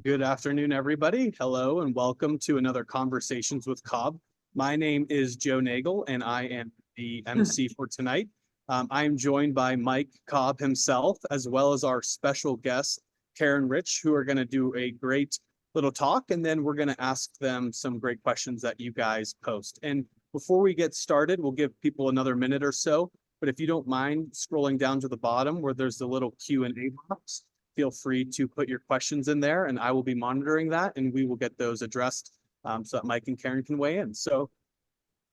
Good afternoon, everybody. Hello, and welcome to another Conversations with Cobb. My name is Joe Nagel, and I am the MC for tonight. I am joined by Mike Cobb himself, as well as our special guest, Karen Rich, who are going to do a great little talk, and then we're going to ask them some great questions that you guys post. And before we get started, we'll give people another minute or so, but if you don't mind scrolling down to the bottom where there's the little Q&A box, feel free to put your questions in there and I will be monitoring that and we will get those addressed so that Mike and Karen can weigh in. So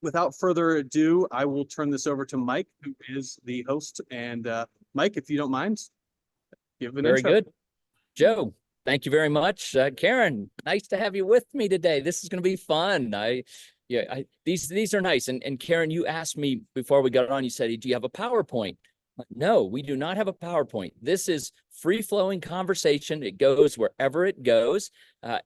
without further ado, I will turn this over to Mike, who is the host. And Mike, if you don't mind, give an intro. Very good. Joe, thank you very much. Karen, nice to have you with me today. This is going to be fun. These are nice. And Karen, you asked me before we got on, you said, do you have a PowerPoint? No, we do not have a PowerPoint. This is free-flowing conversation. It goes wherever it goes.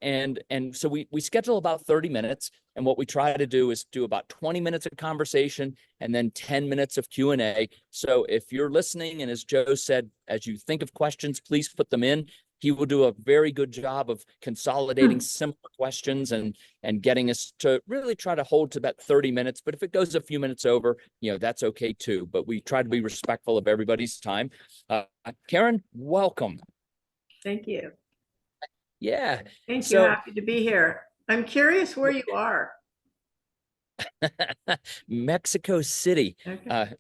And so we schedule about 30 minutes. And what we try to do is do about 20 minutes of conversation and then 10 minutes of Q&A. So if you're listening, and as Joe said, as you think of questions, please put them in. He will do a very good job of consolidating similar questions and getting us to really try to hold to that 30 minutes. But if it goes a few minutes over, that's okay too. But we try to be respectful of everybody's time. Karen, welcome. Thank you. Yeah. Thank you. Happy to be here. I'm curious where you are. Mexico City. Okay.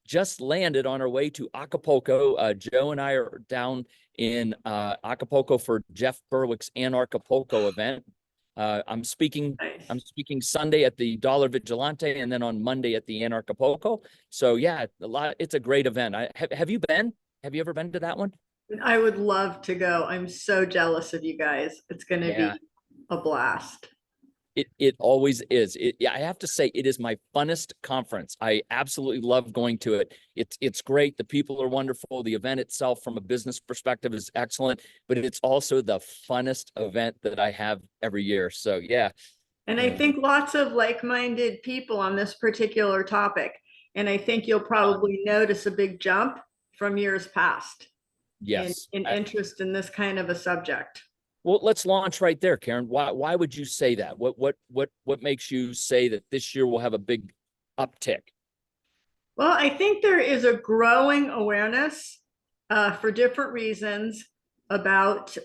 Just landed on our way to Acapulco. Joe and I are down in Acapulco for Jeff Berwick's Anarchapulco event. I'm speaking Sunday at the Dollar Vigilante and then on Monday at the Anarchapulco. So yeah, it's a great event. Have you been? Have you ever been to that one? I would love to go. I'm so jealous of you guys. It's going to be a blast. It always is. I have to say, it is my funnest conference. I absolutely love going to it. It's great. The people are wonderful. The event itself, from a business perspective, is excellent. But it's also the funnest event that I have every year. So yeah. And I think lots of like-minded people on this particular topic. And I think you'll probably notice a big jump from years past. Yes. In interest in this kind of a subject. Well, let's launch right there, Karen. Why would you say that? What makes you say that this year will have a big uptick? Well, I think there is a growing awareness for different reasons about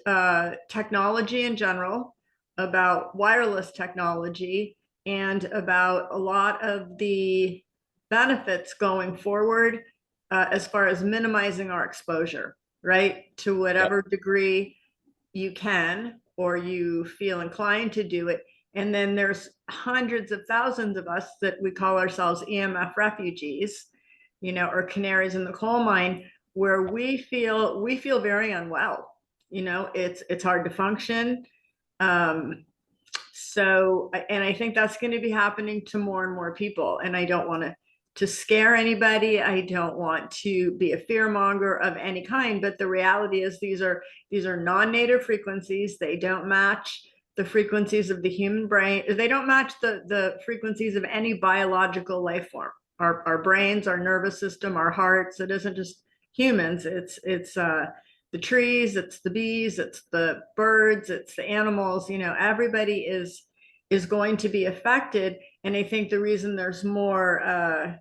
technology in general, about wireless technology, and about a lot of the benefits going forward as far as minimizing our exposure, right? To whatever degree you can, or you feel inclined to do it. And then there's hundreds of thousands of us that we call ourselves EMF refugees, or canaries in the coal mine, where we feel very unwell. It's hard to function. So, and I think that's going to be happening to more and more people. And I don't want to scare anybody. I don't want to be a fearmonger of any kind, but the reality is these are non-native frequencies. They don't match the frequencies of the human brain. They don't match the frequencies of any biological life form. Our brains, our nervous system, our hearts. It isn't just humans. It's the trees, it's the bees, it's the birds, it's the animals. Everybody is going to be affected. And I think the reason there's more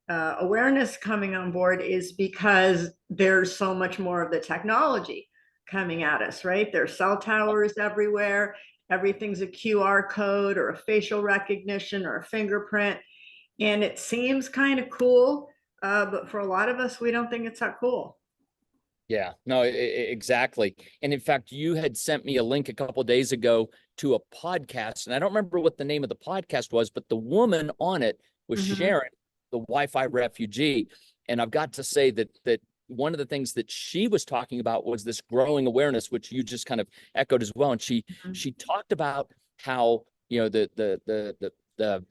awareness coming on board is because there's so much more of the technology coming at us, right? There's cell towers everywhere. Everything's a QR code or a facial recognition or a fingerprint. And it seems kind of cool, but for a lot of us, we don't think it's that cool. Yeah, no, exactly. And in fact, you had sent me a link a couple of days ago to a podcast, and I don't remember what the name of the podcast was, but the woman on it was sharing the Wi-Fi refugee. And I've got to say that one of the things that she was talking about was this growing awareness, which you just kind of echoed as well. And she talked about how, the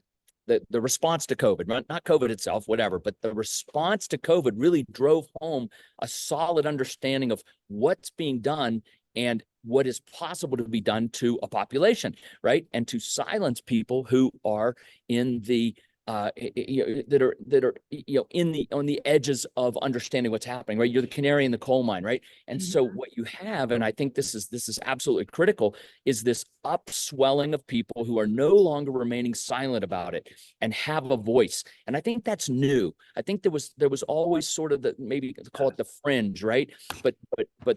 response to COVID, not COVID itself, whatever, but the response to COVID really drove home a solid understanding of what's being done and what is possible to be done to a population, right? And to silence people who are in the that are on the edges of understanding what's happening, right? You're the canary in the coal mine, right? And so what you have, and I think this is absolutely critical, is this upswelling of people who are no longer remaining silent about it and have a voice. And I think that's new. I think there was always sort of maybe call it the fringe, right? But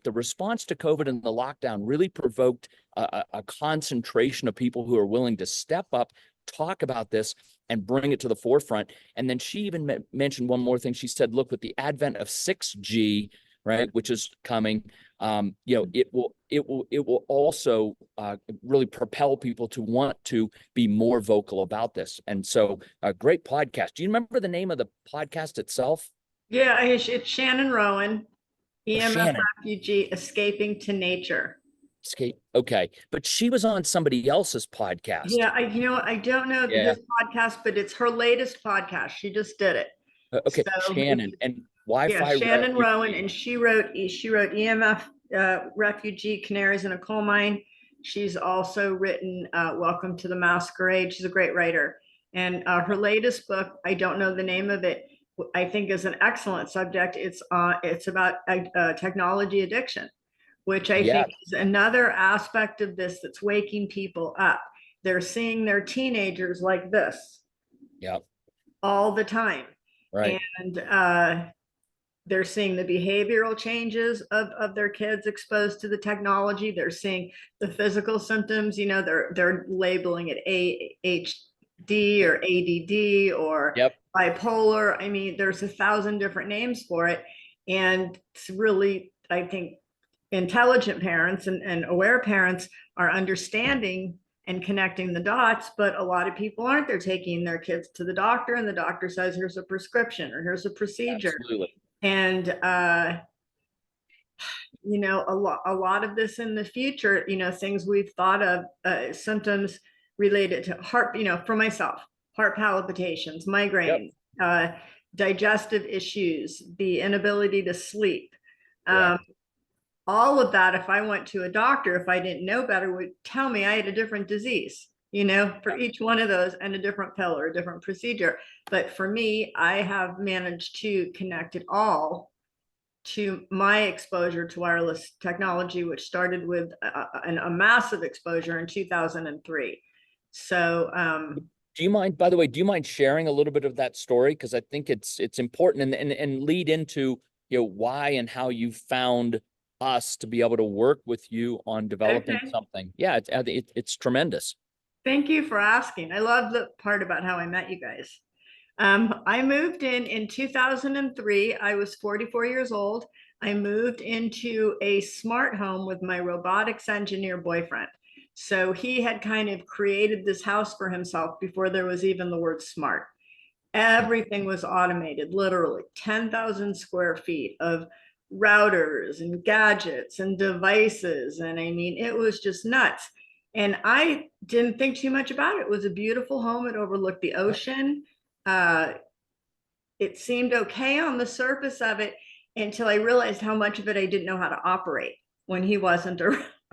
the response to COVID and the lockdown really provoked a concentration of people who are willing to step up, talk about this, and bring it to the forefront. And then she even mentioned one more thing. She said, look, with the advent of 6G, right, which is coming, it will also really propel people to want to be more vocal about this. And so a great podcast. Do you remember the name of the podcast itself? Yeah, it's Shannon Rowan, EMF Shannon. Refugee Escaping to Nature. Okay, but she was on somebody else's podcast. Yeah, I don't know his podcast, but it's her latest podcast. She just did it. Okay, so Shannon and Wi-Fi. Yeah, Shannon Rowan, and she wrote EMF Refugee Canaries in a Coal Mine. She's also written Welcome to the Masquerade. She's a great writer, and her latest book, I don't know the name of it, I think is an excellent subject. It's about technology addiction, which I think is another aspect of this that's waking people up. They're seeing their teenagers like this all the time. Right. And they're seeing the behavioral changes of their kids exposed to the technology. They're seeing the physical symptoms, they're labeling it ADHD or ADD or bipolar. I mean, there's 1,000 different names for it. And it's really, I think, intelligent parents and aware parents are understanding and connecting the dots, but a lot of people aren't. They're taking their kids to the doctor and the doctor says, here's a prescription or here's a procedure. Absolutely. And, a lot of this in the future, things we've thought of, symptoms related to heart, for myself, heart palpitations, migraines, digestive issues, the inability to sleep. All of that, if I went to a doctor, if I didn't know better, would tell me I had a different disease, for each one of those, and a different pill or a different procedure. But for me, I have managed to connect it all to my exposure to wireless technology, which started with a massive exposure in 2003. So, do you mind, by the way, sharing a little bit of that story? Because I think it's important and lead into, why and how you found us to be able to work with you on developing something. Yeah, it's tremendous. Thank you for asking. I love the part about how I met you guys. I moved in 2003. I was 44 years old. I moved into a smart home with my robotics engineer boyfriend. So he had kind of created this house for himself before there was even the word smart. Everything was automated, literally 10,000 square feet of routers and gadgets and devices. And I mean, it was just nuts. And I didn't think too much about it. It was a beautiful home. It overlooked the ocean. It seemed okay on the surface of it until I realized how much of it I didn't know how to operate when he wasn't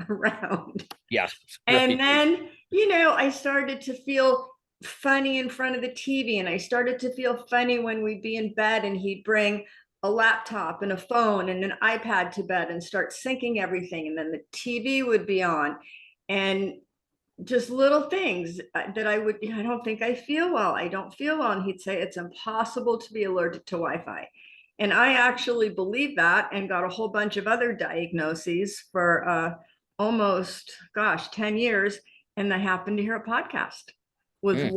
around. Yeah. And then, I started to feel funny in front of the TV, and I started to feel funny when we'd be in bed and he'd bring a laptop and a phone and an iPad to bed and start syncing everything. And then the TV would be on, and just little things that I don't think I feel well. I don't feel well. And he'd say, it's impossible to be allergic to Wi-Fi. And I actually believed that and got a whole bunch of other diagnoses for almost, 10 years. And I happened to hear a podcast with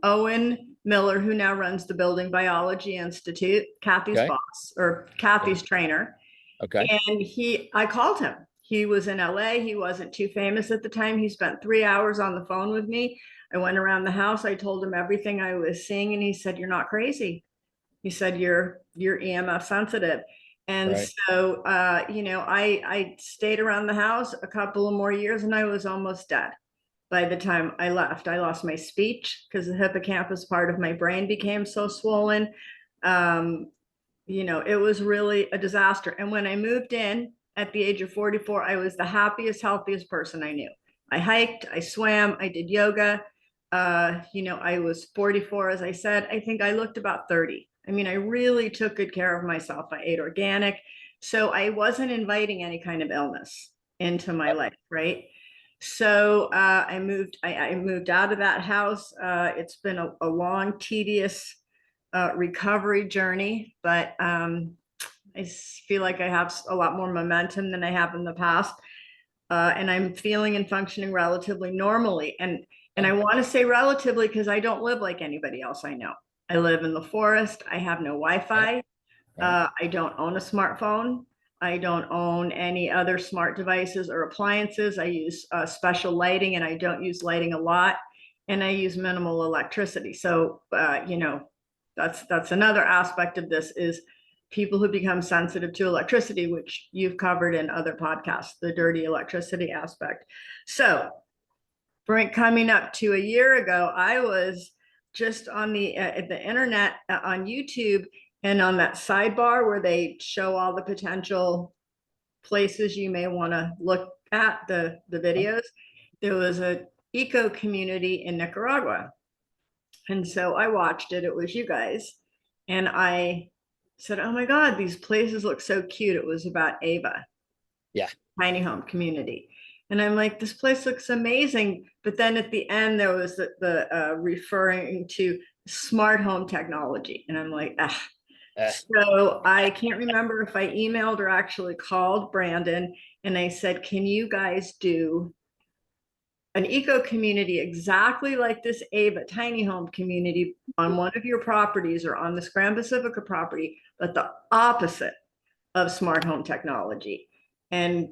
Owen Miller, who now runs the Building Biology Institute, Kathy's boss or Kathy's trainer. Okay. And I called him. He was in LA. He wasn't too famous at the time. He spent 3 hours on the phone with me. I went around the house. I told him everything I was seeing. And he said, you're not crazy. He said, you're EMF sensitive. And so, I stayed around the house a couple of more years and I was almost dead. By the time I left, I lost my speech because the hippocampus part of my brain became so swollen. It was really a disaster. And when I moved in at the age of 44, I was the happiest, healthiest person I knew. I hiked, I swam, I did yoga. I was 44, as I said. I think I looked about 30. I mean, I really took good care of myself. I ate organic. So I wasn't inviting any kind of illness into my life, right? So I moved out of that house. It's been a long, tedious recovery journey, but I feel like I have a lot more momentum than I have in the past. And I'm feeling and functioning relatively normally. And I want to say relatively because I don't live like anybody else I know. I live in the forest. I have no Wi-Fi. I don't own a smartphone. I don't own any other smart devices or appliances. I use special lighting, and I don't use lighting a lot. And I use minimal electricity. So, that's another aspect of this is people who become sensitive to electricity, which you've covered in other podcasts, the dirty electricity aspect. So coming up to a year ago, I was just on the internet on YouTube, and on that sidebar where they show all the potential places you may want to look at the videos, there was a eco community in Nicaragua. And so I watched it. It was you guys. And I said, oh my God, these places look so cute. It was about Ava. Yeah. Tiny home community. And I'm like, this place looks amazing. But then at the end, there was the referring to smart home technology. And I'm like, ah. So I can't remember if I emailed or actually called Brandon, and I said, can you guys do an eco community exactly like this Ava tiny home community on one of your properties or on this Grand Pacifica property, but the opposite of smart home technology? And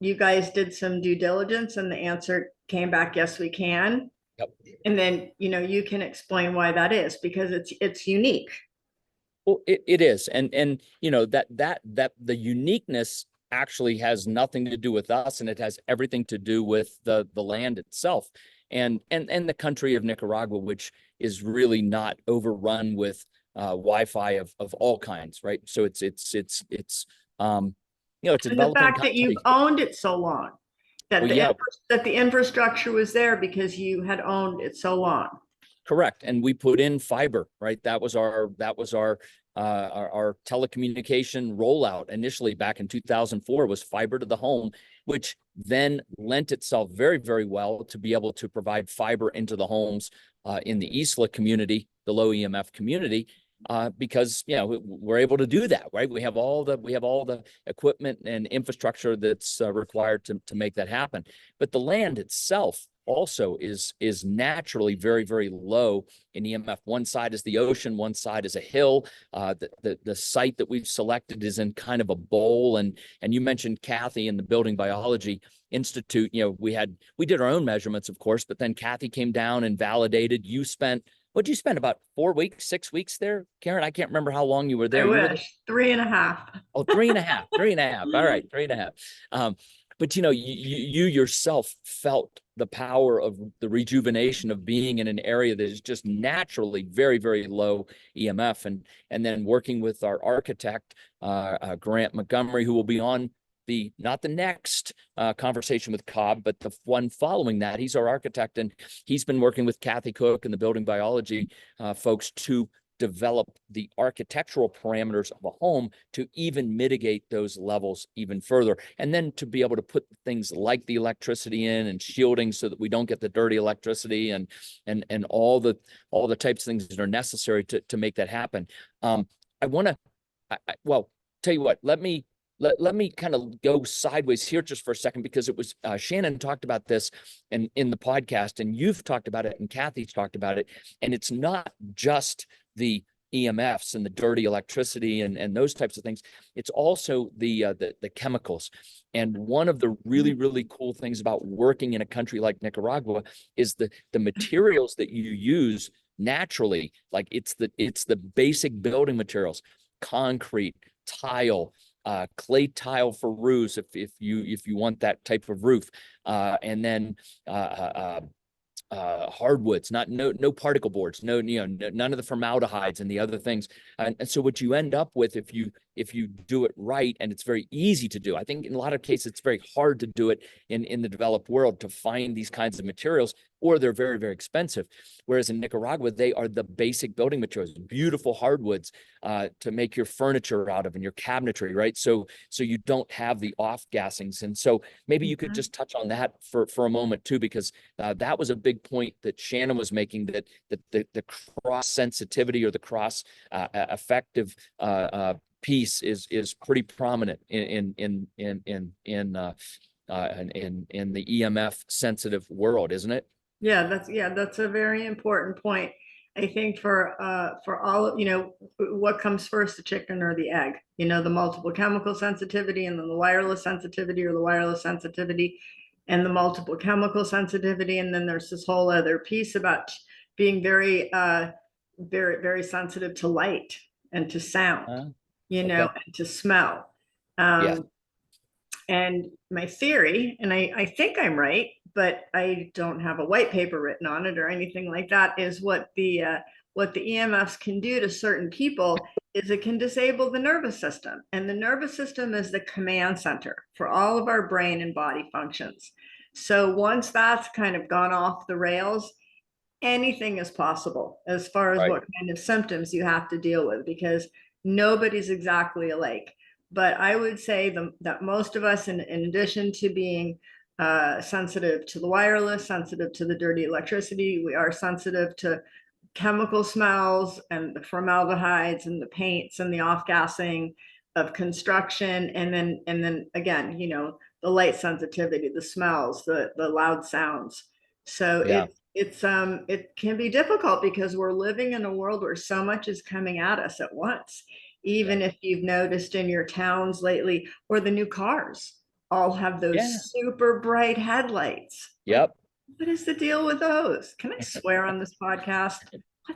you guys did some due diligence, and the answer came back, yes, we can. Yep. And then, you can explain why that is, because it's unique. Well, it is. And that the uniqueness actually has nothing to do with us, and it has everything to do with the land itself and the country of Nicaragua, which is really not overrun with Wi-Fi of all kinds, right? So it's a And the fact that you've country. owned it so long, that Well, that the infrastructure was there because you had owned it so long. Correct. And we put in fiber, right? That was our telecommunication rollout initially back in 2004 was fiber to the home, which then lent itself very, very well to be able to provide fiber into the homes in the Isla community, the low-EMF community, because we're able to do that, right? We have all the equipment and infrastructure that's required to make that happen. But the land itself also is naturally very, very low in EMF. One side is the ocean, one side is a hill. The site that we've selected is in kind of a bowl. And you mentioned Kathy in the Building Biology Institute. We did our own measurements, of course, but then Kathy came down and validated. What'd you spend, about 4 weeks, 6 weeks there, Karen? I can't remember how long you were there. I wish. 3.5. Oh, 3.5, 3.5. All right, 3.5. But you yourself felt the power of the rejuvenation of being in an area that is just naturally very, very low EMF, and then working with our architect, Grant Montgomery, who will be on not the next conversation with Cobb, but the one following that. He's our architect, and he's been working with Kathy Cook and the Building Biology folks to develop the architectural parameters of a home to even mitigate those levels even further. And then to be able to put things like the electricity in and shielding so that we don't get the dirty electricity and all the types of things that are necessary to make that happen. Well, tell you what, let me kind of go sideways here just for a second, because it was Shannon talked about this in the podcast, and you've talked about it, and Kathy's talked about it. And it's not just the EMFs and the dirty electricity and those types of things. It's also the chemicals. And one of the really, really cool things about working in a country like Nicaragua is the materials that you use naturally. Like it's the basic building materials: concrete, tile, clay tile for roofs if you want that type of roof, and then hardwoods, no particle boards, none of the formaldehydes and the other things. And so what you end up with, if you if you do it right, and it's very easy to do. I think in a lot of cases, it's very hard to do it in the developed world to find these kinds of materials, or they're very, very expensive. Whereas in Nicaragua, they are the basic building materials, beautiful hardwoods to make your furniture out of and your cabinetry, right? So you don't have the off gassings. And so maybe you could just touch on that for a moment too, because that was a big point that Shannon was making, that the cross sensitivity or the cross effective piece is pretty prominent in the EMF sensitive world, isn't it? Yeah, that's a very important point. I think for all, what comes first, the chicken or the egg? The multiple chemical sensitivity, and then the wireless sensitivity, or the wireless sensitivity and the multiple chemical sensitivity. And then there's this whole other piece about being very, very sensitive to light and to sound, and to smell. And my theory, and I think I'm right, but I don't have a white paper written on it or anything like that, is what the EMFs can do to certain people is it can disable the nervous system. And the nervous system is the command center for all of our brain and body functions. So once that's kind of gone off the rails, anything is possible as far as what kind of symptoms you have to deal with, because nobody's exactly alike. But I would say that most of us, in addition to being sensitive to the wireless, sensitive to the dirty electricity, we are sensitive to chemical smells and the formaldehydes and the paints and the off-gassing of construction. And then again, the light sensitivity, the smells, the loud sounds. So it can be difficult because we're living in a world where so much is coming at us at once. Even if you've noticed in your towns lately, or the new cars all have those super bright headlights. Yep. What is the deal with those? Can I swear on this podcast?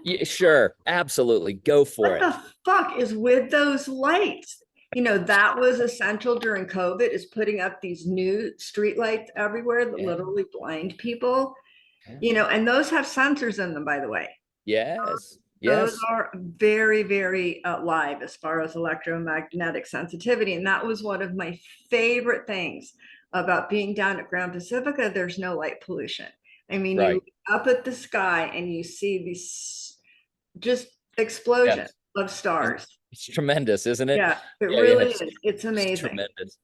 Yeah, sure. Absolutely. Go for it. What the fuck is with those lights? That was essential during COVID, is putting up these new street lights everywhere that literally blind people, and those have sensors in them, by the way. Yes. Those are very, very live as far as electromagnetic sensitivity. And that was one of my favorite things about being down at Grand Pacifica. There's no light pollution. I mean, you look up at the sky and you see these just explosions of stars. It's tremendous, isn't it? Yeah, it really is. It's amazing. It's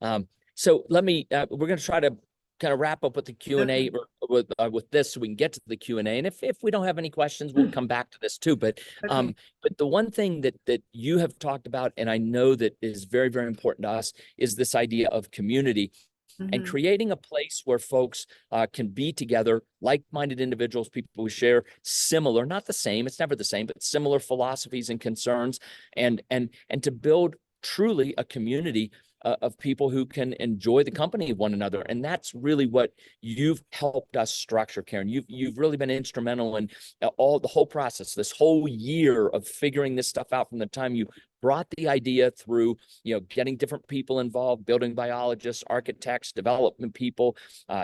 tremendous. So let me, we're going to try to kind of wrap up with the Q&A with this, so we can get to the Q&A. And if we don't have any questions, we'll come back to this too. But the one thing that you have talked about, and I know that is very, very important to us, is this idea of community and creating a place where folks can be together, like-minded individuals, people who share similar, not the same, it's never the same, but similar philosophies and concerns, and to build truly a community of people who can enjoy the company of one another. And that's really what you've helped us structure, Karen. You've really been instrumental in the whole process, this whole year of figuring this stuff out, from the time you brought the idea through, getting different people involved, building biologists, architects, development people,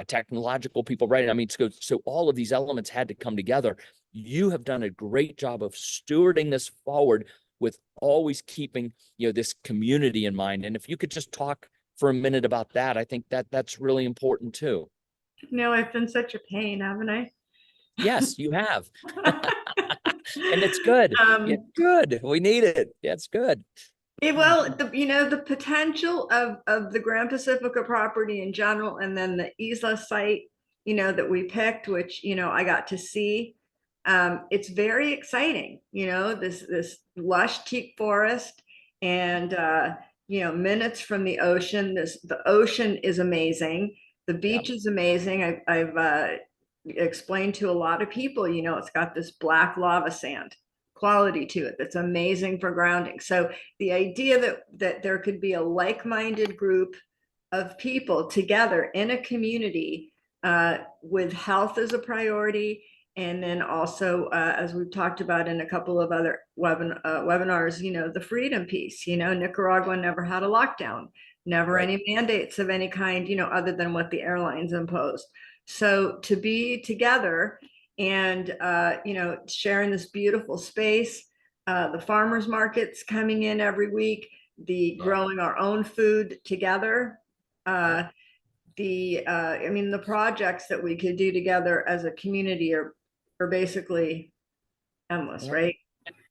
technological people, right? I mean, so all of these elements had to come together. You have done a great job of stewarding this forward with always keeping, this community in mind. And if you could just talk for a minute about that, I think that's really important too. No, I've been such a pain, haven't I? Yes, you have. And it's good. Good. We need it. It's good. Well, the potential of the Grand Pacifica property in general, and then the Isla site, that we picked, which, I got to see. It's very exciting, this lush teak forest, and minutes from the ocean. The ocean is amazing. The beach is amazing. I've explained to a lot of people, it's got this black lava sand quality to it that's amazing for grounding. So the idea that there could be a like-minded group of people together in a community with health as a priority. And then also, as we've talked about in a couple of other webinars, the freedom piece. Nicaragua never had a lockdown, never any mandates of any kind, other than what the airlines imposed. So to be together and, sharing this beautiful space, the farmers markets coming in every week, the Yeah. growing our own food together. I mean, the projects that we could do together as a community are basically endless, Yeah. right?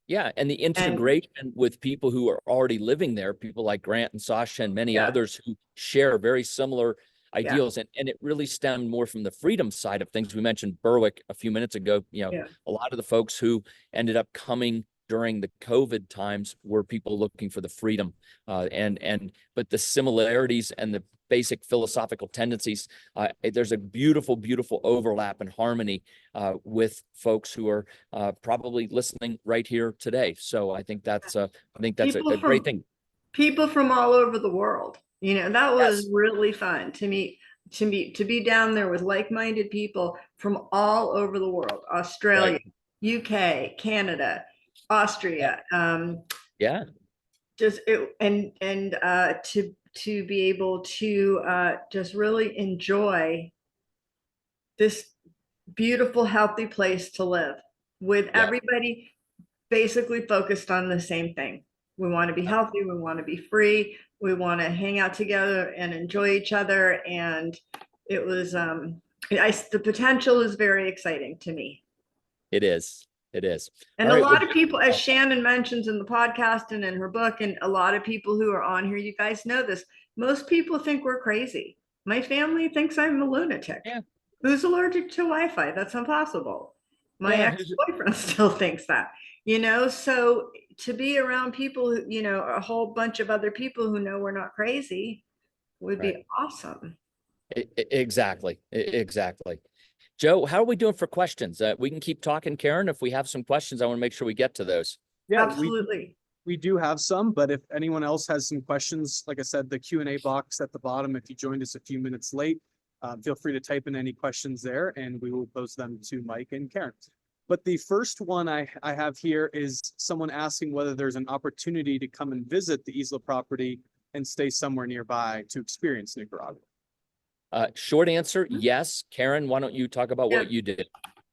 Yeah, and the integration with people who are already living there, people like Grant and Sasha and many Yeah. others who share very similar Yeah. ideals. And it really stemmed more from the freedom side of things. We mentioned Berwick a few minutes ago. Yeah. A lot of the folks who ended up coming during the COVID times were people looking for the freedom. But the similarities and the basic philosophical tendencies, there's a beautiful, beautiful overlap and harmony with folks who are probably listening right here today. So I think that's a great thing. People from all over the world. That was Yes. really fun to be down there with like-minded people from all over the world. Australia, Right. UK, Canada, Austria. Yeah. Just it, and to be able to just really enjoy this beautiful, healthy place to live with Yeah. everybody basically focused on the same thing. We want to be healthy, we want to be free, we want to hang out together and enjoy each other. And it was the potential is very exciting to me. It is. It is. And All a right, lot well, of people, as Shannon mentions in the podcast and in her book, and a lot of people who are on here, you guys know this, most people think we're crazy. My family thinks I'm a lunatic. Yeah. Who's allergic to Wi-Fi? That's impossible. My Yeah, ex-boyfriend still thinks that, so to be around people, a whole bunch of other people who know we're not crazy would right. be awesome. Exactly. Exactly. Joe, how are we doing for questions? We can keep talking, Karen. If we have some questions, I want to make sure we get to those. Yeah, Absolutely. we do have some, but if anyone else has some questions, like I said, the Q&A box at the bottom, if you joined us a few minutes late, feel free to type in any questions there and we will pose them to Mike and Karen. But the first one I have here is someone asking whether there's an opportunity to come and visit the Isla property and stay somewhere nearby to experience Nicaragua. Short answer, yes. Karen, why don't you talk about what you did?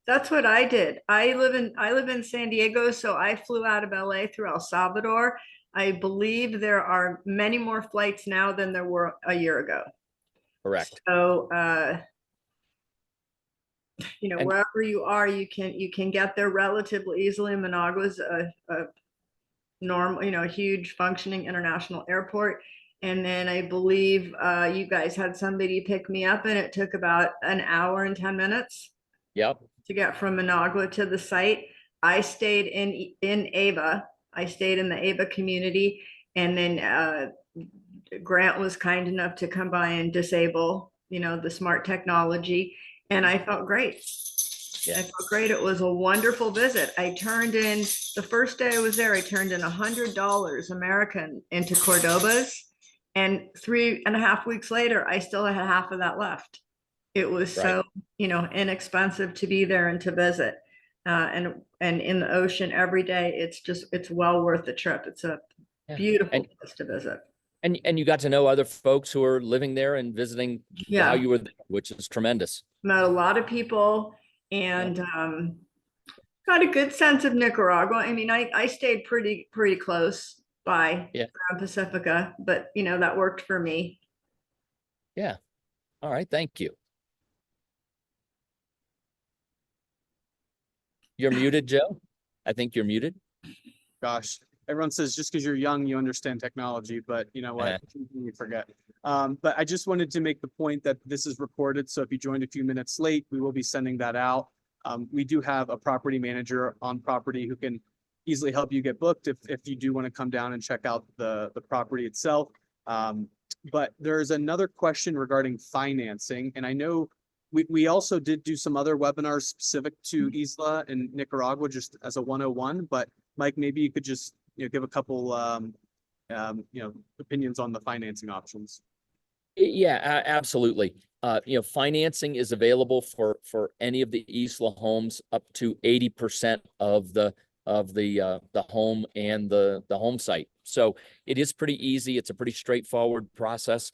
That's what I did. I live in San Diego, so I flew out of LA through El Salvador. I believe there are many more flights now than there were a year ago. Correct. So wherever you are, you can get there relatively easily. Managua's a normal, a huge functioning international airport. And then I believe you guys had somebody pick me up, and it took about an hour and 10 minutes. Yep. To get from Managua to the site. I stayed in Ava. I stayed in the Ava community, and then Grant was kind enough to come by and disable, the smart technology, and I felt great. Yeah. I felt great. It was a wonderful visit. I turned in, the first day I was there, I turned in $100 American into Cordobas, and 3.5 weeks later, I still had half of that left. It was so, inexpensive to be there and to visit, and in the ocean every day. It's well worth the trip. It's a beautiful place to visit. And you got to know other folks who are living there and visiting while you were there, which is tremendous. Met a lot of people and got a good sense of Nicaragua. I mean, I stayed pretty close by Grand Pacifica, but that worked for me. Yeah. All right. Thank you. You're muted, Joe. I think you're muted. Gosh, everyone says just because you're young, you understand technology, but you know what? You forget. But I just wanted to make the point that this is recorded. So if you joined a few minutes late, we will be sending that out. We do have a property manager on property who can easily help you get booked if you do want to come down and check out the property itself. But there's another question regarding financing. And I know we also did do some other webinars specific to Isla and Nicaragua just as a 101, but Mike, maybe you could just give a couple opinions on the financing options. Yeah, absolutely. Financing is available for any of the Isla homes up to 80% of the home and the home site. So it is pretty easy. It's a pretty straightforward process.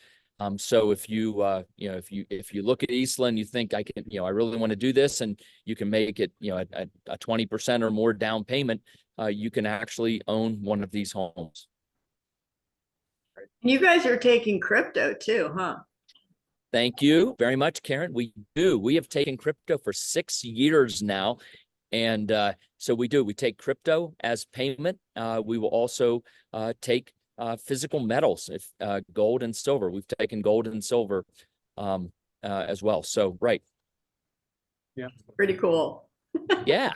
So if you look at Isla and you think I really want to do this, and you can make it, a 20% or more down payment, you can actually own one of these homes. You guys are taking crypto too, huh? Thank you very much, Karen. We do. We have taken crypto for 6 years now. And so we do. We take crypto as payment. We will also take physical metals, if gold and silver. We've taken gold and silver as well. So, right. Yeah. Pretty cool. Yeah.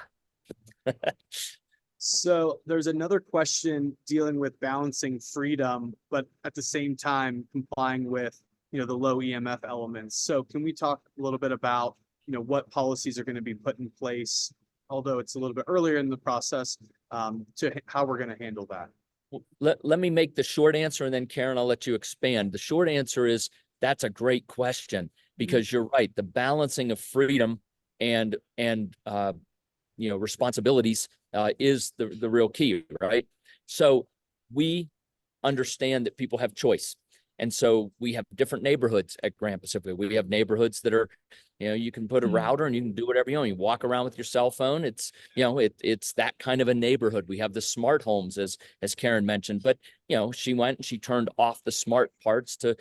So there's another question dealing with balancing freedom, but at the same time complying with, the low EMF elements. So can we talk a little bit about, what policies are going to be put in place, although it's a little bit earlier in the process, to how we're going to handle that? Well, let me make the short answer, and then Karen, I'll let you expand. The short answer is that's a great question, because you're right. The balancing of freedom and responsibilities is the real key, right? So we understand that people have choice. And so we have different neighborhoods at Grand Pacific. We have neighborhoods that are, you can put a router and you can do whatever you want. You walk around with your cell phone. It's, it's that kind of a neighborhood. We have the smart homes, as Karen mentioned, but she went and she turned off the smart parts to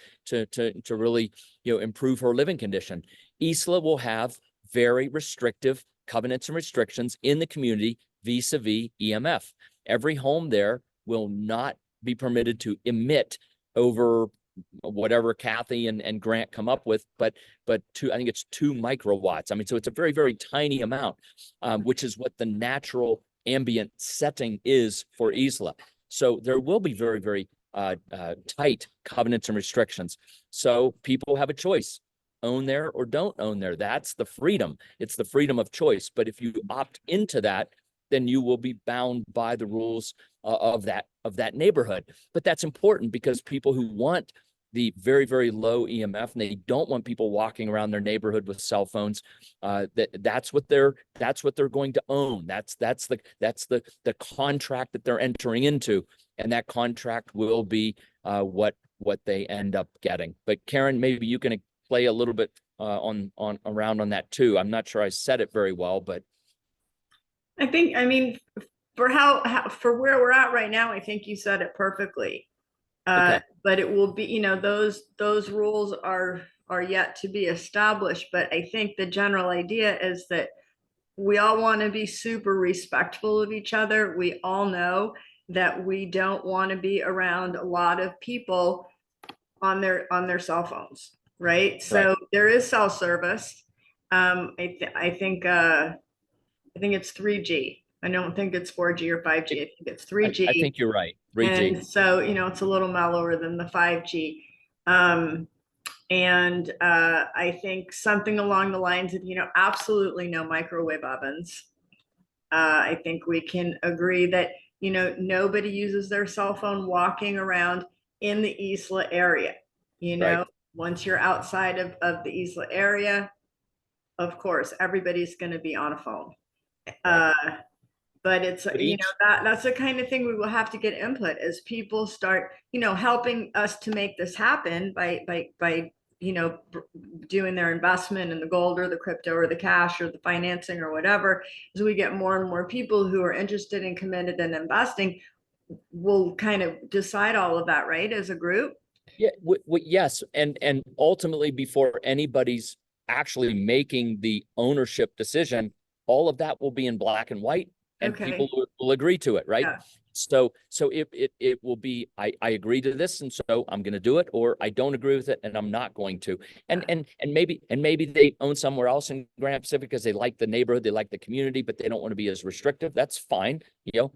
really, improve her living condition. Isla will have very restrictive covenants and restrictions in the community vis-a-vis EMF. Every home there will not be permitted to emit over whatever Kathy and Grant come up with, but I think it's 2 microwatts. I mean, so it's a very, very tiny amount, which is what the natural ambient setting is for Isla. So there will be very, very tight covenants and restrictions. So people have a choice: own there or don't own there. That's the freedom. It's the freedom of choice. But if you opt into that, then you will be bound by the rules of that neighborhood. But that's important, because people who want the very, very low EMF, and they don't want people walking around their neighborhood with cell phones, that's what they're going to own. That's the contract that they're entering into, and that contract will be what they end up getting. But Karen, maybe you can play a little bit around on that too. I'm not sure I said it very well, but I mean, for for where we're at right now, I think you said it perfectly. okay. But it will be, those rules are yet to be established. But I think the general idea is that we all want to be super respectful of each other. We all know that we don't want to be around a lot of people on their cell phones, right? So there is cell service. I think it's 3G. I don't think it's 4G or 5G. I think it's 3G. I think you're right. 3G. And so, it's a little mellower than the 5G. I think something along the lines of, absolutely no microwave ovens. I think we can agree that, nobody uses their cell phone walking around in the Isla area. Once you're outside of the Isla area, of course, everybody's going to be on a phone. But it's, that's the kind of thing we will have to get input as people start, helping us to make this happen by doing their investment in the gold or the crypto or the cash or the financing or whatever. As we get more and more people who are interested and committed in investing, we'll kind of decide all of that, right, as a group. Yeah, yes. And ultimately, before anybody's actually making the ownership decision, all of that will be in black and white, and people will agree to it, right? Yeah. So it will be, I agree to this, and so I'm going to do it, or I don't agree with it and I'm not going to. And maybe they own somewhere else in Grand Pacific because they like the neighborhood, they like the community, but they don't want to be as restrictive. That's fine,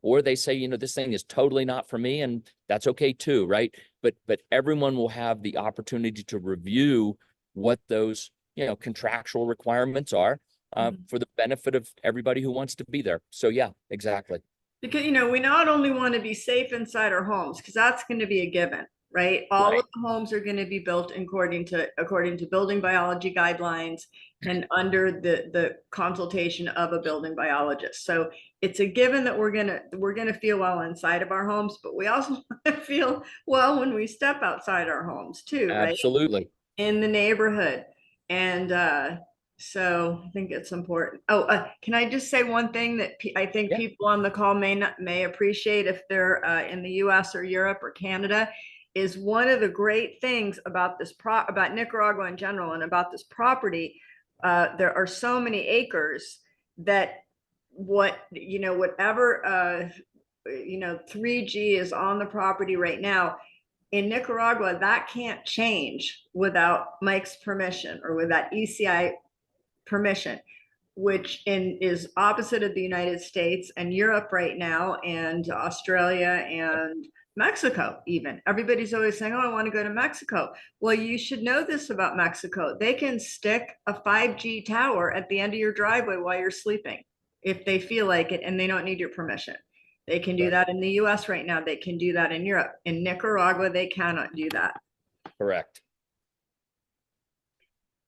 or they say, this thing is totally not for me, and that's okay too, right? But everyone will have the opportunity to review what those, contractual requirements are, for the benefit of everybody who wants to be there. So yeah, exactly. Because, we not only want to be safe inside our homes, because that's going to be a given, right? All of the homes are going to be built according to building biology guidelines and under the consultation of a building biologist. So it's a given that we're gonna feel well inside of our homes, but we also want to feel well when we step outside our homes too, right? Absolutely. In the neighborhood. And so I think it's important. Can I just say one thing that I think people on the call may appreciate if they're in the US or Europe or Canada? is one of the great things about about Nicaragua in general and about this property. There are so many acres that whatever 3G is on the property right now in Nicaragua, that can't change without Mike's permission or without ECI permission, which is opposite of the United States and Europe right now, and Australia and Mexico even. Everybody's always saying, oh, I want to go to Mexico. Well, you should know this about Mexico. They can stick a 5G tower at the end of your driveway while you're sleeping if they feel like it, and they don't need your permission. They can do that in the US right now. They can do that in Europe. In Nicaragua, they cannot do that. Correct.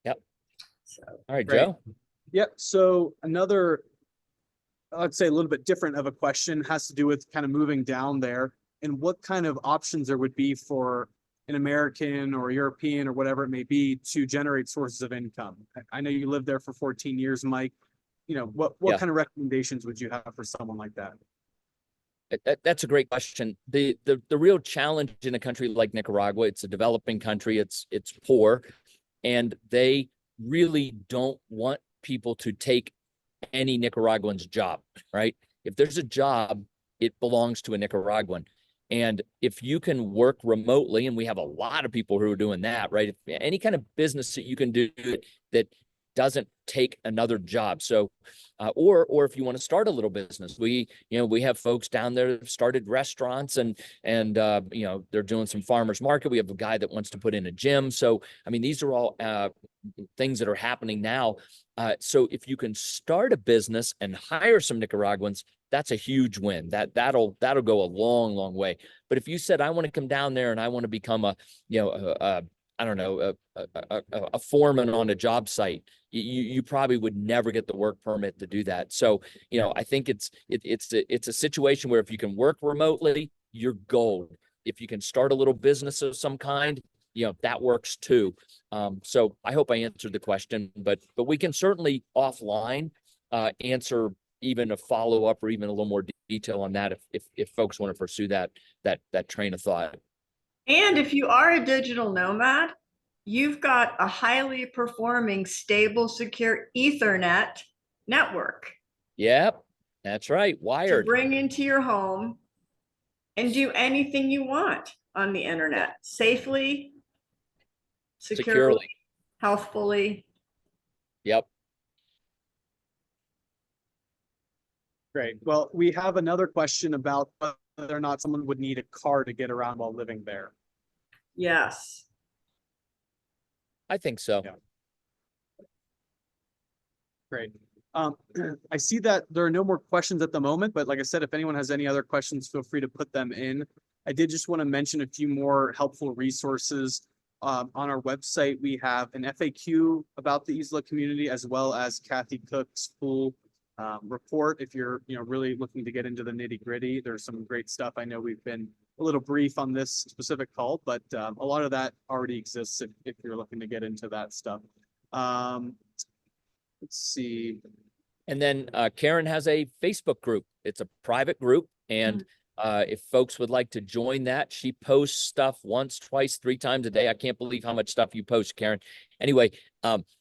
Yep. So, all right, Great. Joe. Yep. So another, I'd say a little bit different of a question has to do with kind of moving down there and what kind of options there would be for an American or European or whatever it may be to generate sources of income. I know you lived there for 14 years, Mike. What Yeah. kind of recommendations would you have for someone like that? That's a great question. The real challenge in a country like Nicaragua, it's a developing country, it's poor, and they really don't want people to take any Nicaraguan's job, right? If there's a job, it belongs to a Nicaraguan. And if you can work remotely, and we have a lot of people who are doing that, right? If any kind of business that you can do that doesn't take another job. So, or if you want to start a little business, we have folks down there that have started restaurants and they're doing some farmers market. We have a guy that wants to put in a gym. So, I mean, these are all things that are happening now. So if you can start a business and hire some Nicaraguans, that's a huge win. That'll go a long, long way. But if you said, I want to come down there and I want to become a foreman on a job site, you probably would never get the work permit to do that. So, I think it's a situation where if you can work remotely, you're gold. If you can start a little business of some kind, that works too. So I hope I answered the question, but we can certainly offline answer even a follow-up or even a little more detail on that if folks want to pursue that train of thought. and if you are a digital nomad, you've got a highly performing, stable, secure Ethernet network. Yep, that's right. To Wired. bring into your home and do anything you want on the internet safely, securely, healthfully. Yep. Great. Well, we have another question about whether or not someone would need a car to get around while living there. Yes. I think so. Yeah. Great. I see that there are no more questions at the moment, but like I said, if anyone has any other questions, feel free to put them in. I did just want to mention a few more helpful resources. On our website, we have an FAQ about the Isla community, as well as Kathy Cook's full report. If you're really looking to get into the nitty gritty, there's some great stuff. I know we've been a little brief on this specific call, but a lot of that already exists if you're looking to get into that stuff. Let's see. And then Karen has a Facebook group. It's a private group. And if folks would like to join that, she posts stuff once, twice, 3 times a day. I can't believe how much stuff you post, Karen. Anyway,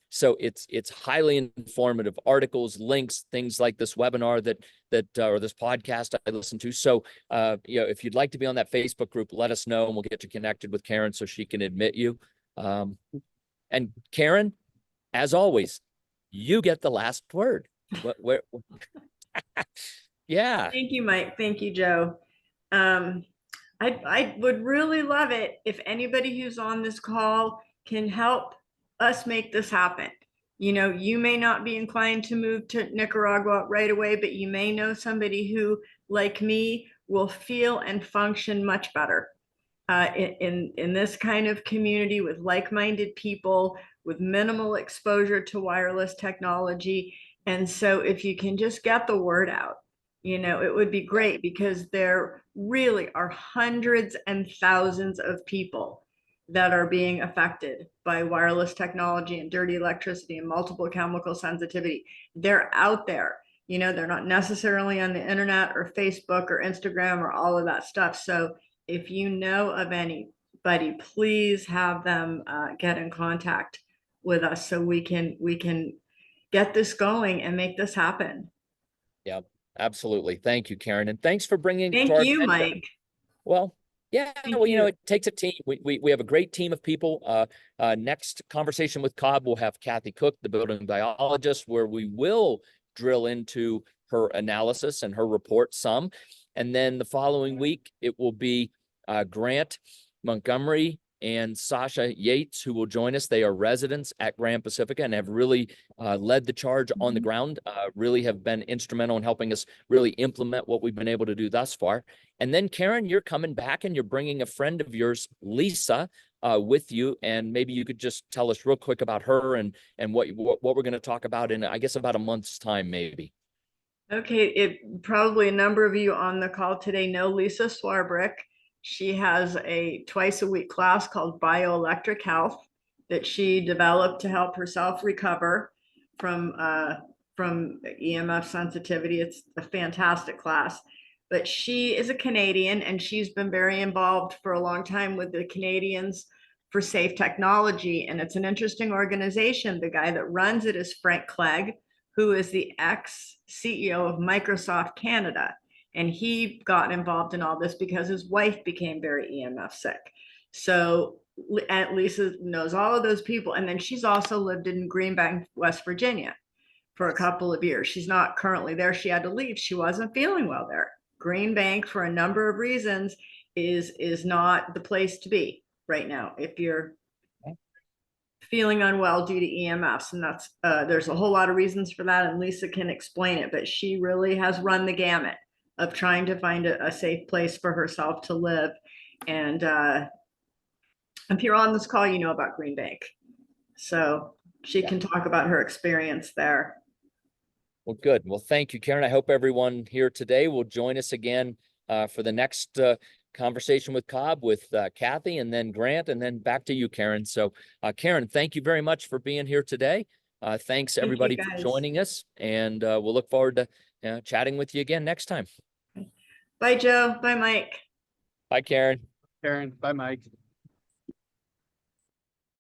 so it's highly informative articles, links, things like this webinar or this podcast I listen to. So, if you'd like to be on that Facebook group, let us know and we'll get you connected with Karen so she can admit you. And Karen, as always, you get the last word. Yeah. Thank you, Mike. Thank you, Joe. I would really love it if anybody who's on this call can help us make this happen. You may not be inclined to move to Nicaragua right away, but you may know somebody who, like me, will feel and function much better in this kind of community with like-minded people, with minimal exposure to wireless technology. And so if you can just get the word out, it would be great, because there really are hundreds and thousands of people that are being affected by wireless technology and dirty electricity and multiple chemical sensitivity. They're out there. They're not necessarily on the internet or Facebook or Instagram or all of that stuff. So if you know of anybody anybody, please have them get in contact with us so we can get this going and make this happen. Yeah, absolutely. Thank you, Karen. And thanks for bringing it to Thank our you, attention. Mike. Well, yeah, Thank well, you know, you. it takes a team. We have a great team of people. Next conversation with Cobb, we'll have Kathy Cook, the building biologist, where we will drill into her analysis and her report some. And then the following week, it will be Grant Montgomery and Sasha Yates, who will join us. They are residents at Grand Pacifica and have really led the charge on the ground, really have been instrumental in helping us really implement what we've been able to do thus far. And then, Karen, you're coming back and you're bringing a friend of yours, Lisa, with you. And maybe you could just tell us real quick about her and what we're going to talk about in, I guess, about a month's time, maybe. Okay, probably a number of you on the call today know Lisa Swarbrick. She has a twice-a-week class called Bioelectric Health that she developed to help herself recover from EMF sensitivity. It's a fantastic class. But she is a Canadian, and she's been very involved for a long time with the Canadians for Safe Technology. And it's an interesting organization. The guy that runs it is Frank Clegg, who is the ex-CEO of Microsoft Canada. And he got involved in all this because his wife became very EMF sick. So Lisa knows all of those people. And then she's also lived in Green Bank, West Virginia for a couple of years. She's not currently there. She had to leave. She wasn't feeling well there. Green Bank, for a number of reasons, is not the place to be right now if you're feeling unwell due to EMFs. And that's there's a whole lot of reasons for that, and Lisa can explain it, but she really has run the gamut of trying to find a safe place for herself to live. And if you're on this call, you know about Green Bank, so she can talk about her experience there. Well, good. Well, thank you, Karen. I hope everyone here today will join us again for the next conversation with Cobb, with Kathy, and then Grant, and then back to you, Karen. So, Karen, thank you very much for being here today. Thanks, everybody, for joining us, and we'll look forward to chatting with you again next time. Bye, Joe. Bye, Mike. Bye, Karen. Karen, bye, Mike.